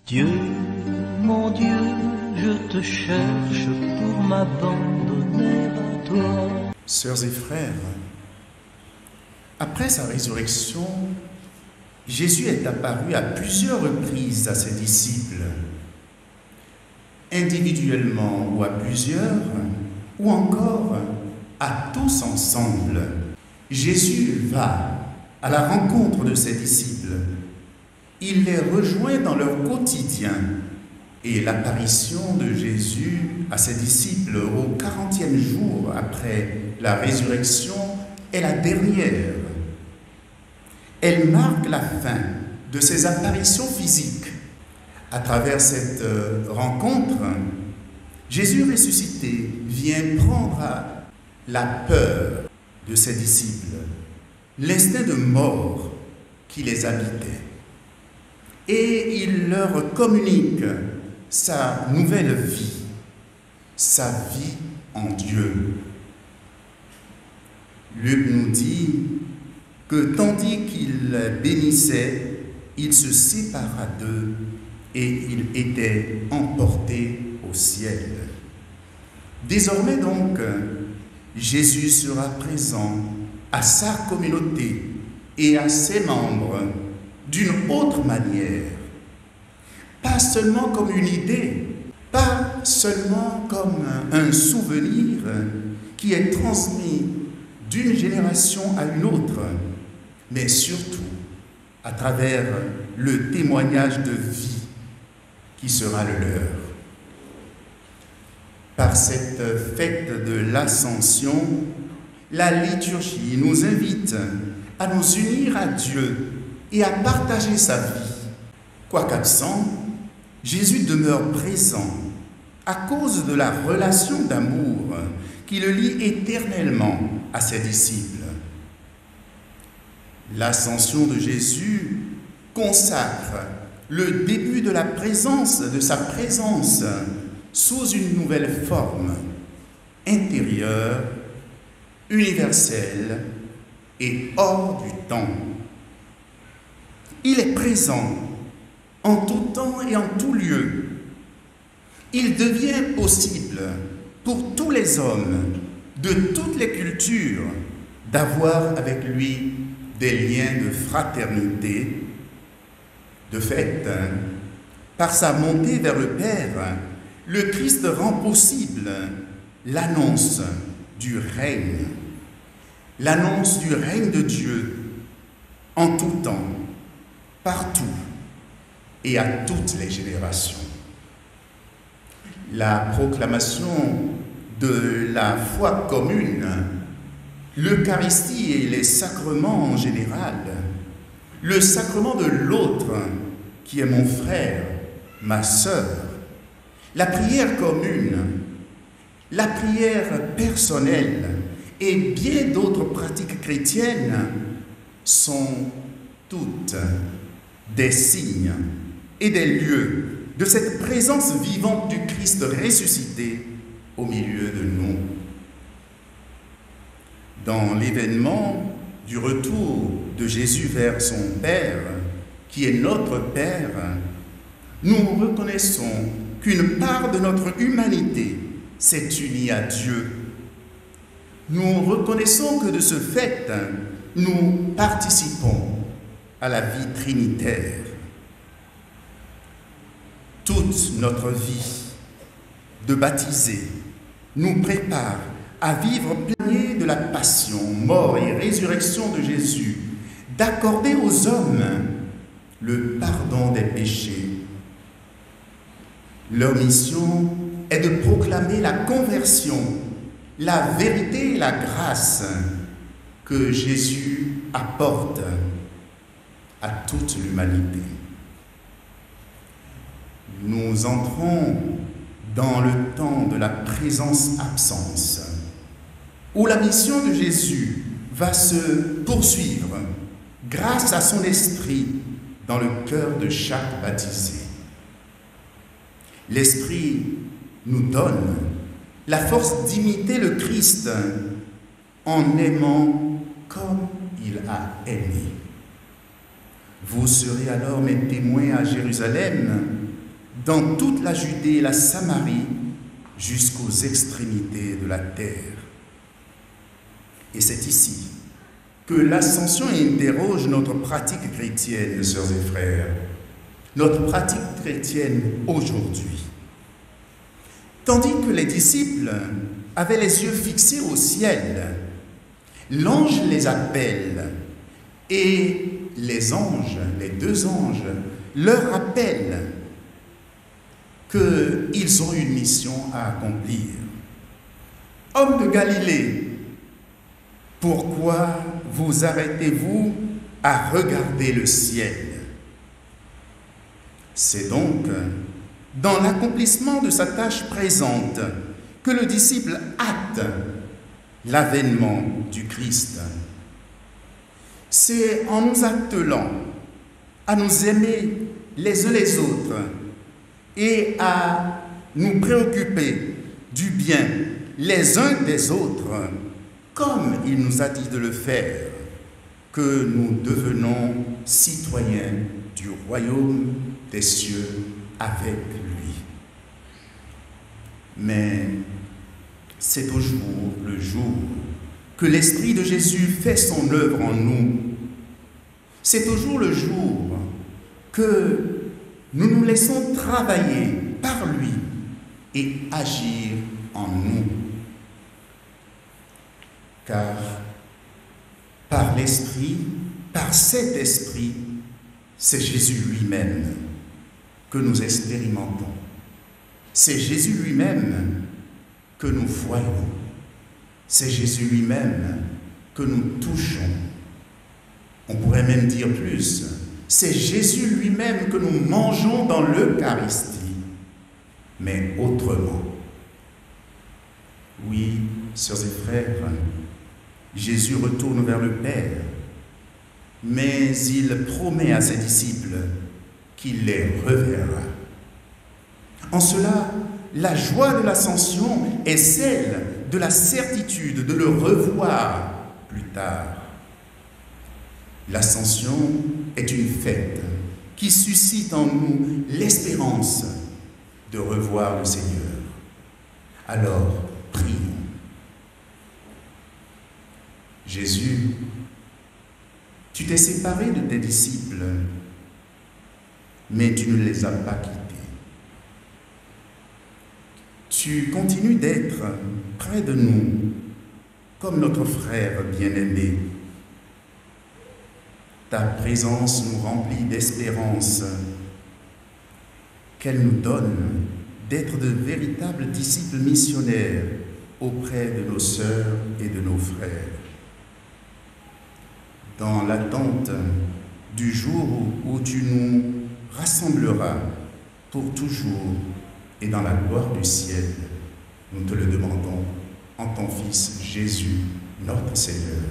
Dieu, mon Dieu, je te cherche pour m'abandonner à toi. Sœurs et frères, après sa résurrection, Jésus est apparu à plusieurs reprises à ses disciples, individuellement ou à plusieurs, ou encore à tous ensemble. Jésus va à la rencontre de ses disciples. Il les rejoint dans leur quotidien. Et l'apparition de Jésus à ses disciples au 40e jour après la résurrection est la dernière. Elle marque la fin de ses apparitions physiques. À travers cette rencontre, Jésus ressuscité vient prendre la peur de ses disciples, l'instinct de mort qui les habitait. Et il leur communique sa nouvelle vie, sa vie en Dieu. Luc nous dit que tandis qu'il bénissait, il se sépara d'eux et il était emporté au ciel. Désormais donc, Jésus sera présent à sa communauté et à ses membres d'une autre manière. Pas seulement comme une idée, pas seulement comme un souvenir qui est transmis d'une génération à une autre, mais surtout à travers le témoignage de vie qui sera le leur. Par cette fête de l'Ascension, la liturgie nous invite à nous unir à Dieu et à partager sa vie. Quoiqu'absent, Jésus demeure présent à cause de la relation d'amour qui le lie éternellement à ses disciples. L'ascension de Jésus consacre le début de sa présence sous une nouvelle forme, intérieure, universelle et hors du temps. Il est présent en tout temps et en tout lieu. Il devient possible pour tous les hommes de toutes les cultures d'avoir avec lui des liens de fraternité. De fait, par sa montée vers le Père, le Christ rend possible l'annonce du règne de Dieu en tout temps, partout et à toutes les générations. La proclamation de la foi commune, l'Eucharistie et les sacrements en général, le sacrement de l'autre qui est mon frère, ma sœur, la prière commune, la prière personnelle et bien d'autres pratiques chrétiennes sont toutes des signes et des lieux de cette présence vivante du Christ ressuscité au milieu de nous. Dans l'événement du retour de Jésus vers son Père, qui est notre Père, nous reconnaissons qu'une part de notre humanité s'est unie à Dieu. Nous reconnaissons que de ce fait, nous participons à la vie trinitaire. Toute notre vie de baptisé nous prépare à vivre pleinement de la passion, mort et résurrection de Jésus, d'accorder aux hommes le pardon des péchés. Leur mission est de proclamer la conversion, la vérité et la grâce que Jésus apporte à toute l'humanité. Nous entrons dans le temps de la présence-absence, où la mission de Jésus va se poursuivre grâce à son esprit dans le cœur de chaque baptisé. L'esprit nous donne la force d'imiter le Christ en aimant comme il a aimé. Vous serez alors mes témoins à Jérusalem, dans toute la Judée et la Samarie, jusqu'aux extrémités de la terre. Et c'est ici que l'Ascension interroge notre pratique chrétienne, sœurs et frères, notre pratique chrétienne aujourd'hui. Tandis que les disciples avaient les yeux fixés au ciel, l'ange les appelle et les anges, les deux anges, leur rappellent qu'ils ont une mission à accomplir. Hommes de Galilée, pourquoi vous arrêtez-vous à regarder le ciel? C'est donc dans l'accomplissement de sa tâche présente que le disciple hâte l'avènement du Christ. C'est en nous attelant à nous aimer les uns les autres et à nous préoccuper du bien les uns des autres, comme il nous a dit de le faire, que nous devenons citoyens du royaume des cieux avec lui. Mais c'est toujours le jour que l'Esprit de Jésus fait son œuvre en nous. C'est toujours le jour que nous nous laissons travailler par lui et agir en nous. Car par l'Esprit, par cet Esprit, c'est Jésus lui-même que nous expérimentons. C'est Jésus lui-même que nous voyons. C'est Jésus lui-même que nous touchons. On pourrait même dire plus, c'est Jésus lui-même que nous mangeons dans l'Eucharistie, mais autrement. Oui, sœurs et frères, Jésus retourne vers le Père, mais il promet à ses disciples qu'il les reverra. En cela, la joie de l'Ascension est celle de la certitude de le revoir plus tard. L'Ascension est une fête qui suscite en nous l'espérance de revoir le Seigneur. Alors, prions. Jésus, tu t'es séparé de tes disciples, mais tu ne les as pas quittés. Tu continues d'être près de nous, comme notre frère bien-aimé. Ta présence nous remplit d'espérance, qu'elle nous donne d'être de véritables disciples missionnaires auprès de nos sœurs et de nos frères. Dans l'attente du jour où tu nous rassembleras pour toujours et dans la gloire du ciel, nous te le demandons en ton Fils Jésus, notre Seigneur.